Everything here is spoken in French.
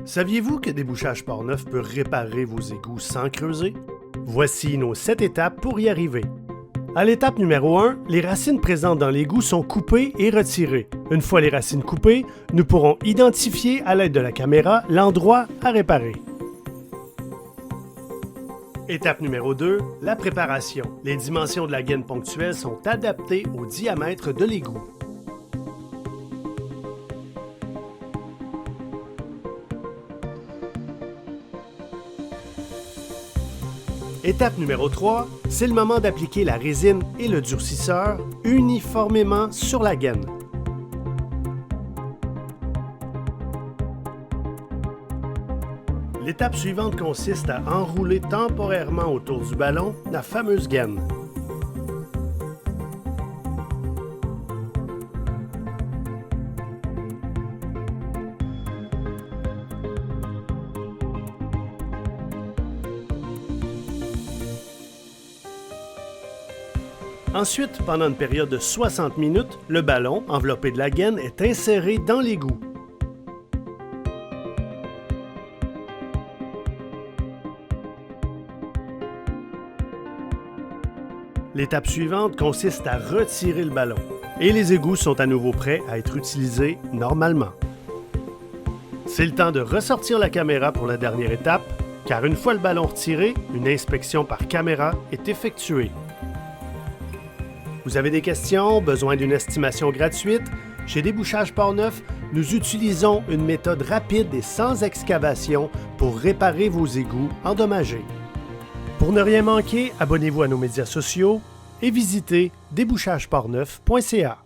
Saviez-vous que Débouchage Portneuf peut réparer vos égouts sans creuser? Voici nos 7 étapes pour y arriver. À l'étape numéro 1, les racines présentes dans l'égout sont coupées et retirées. Une fois les racines coupées, nous pourrons identifier à l'aide de la caméra l'endroit à réparer. Étape numéro 2, la préparation. Les dimensions de la gaine ponctuelle sont adaptées au diamètre de l'égout. Étape numéro 3, c'est le moment d'appliquer la résine et le durcisseur uniformément sur la gaine. L'étape suivante consiste à enrouler temporairement autour du ballon la fameuse gaine. Ensuite, pendant une période de 60 minutes, le ballon, enveloppé de la gaine, est inséré dans l'égout. L'étape suivante consiste à retirer le ballon. Et les égouts sont à nouveau prêts à être utilisés normalement. C'est le temps de ressortir la caméra pour la dernière étape, car une fois le ballon retiré, une inspection par caméra est effectuée. Vous avez des questions, besoin d'une estimation gratuite? Chez Débouchage Portneuf, nous utilisons une méthode rapide et sans excavation pour réparer vos égouts endommagés. Pour ne rien manquer, abonnez-vous à nos médias sociaux et visitez débouchageportneuf.ca.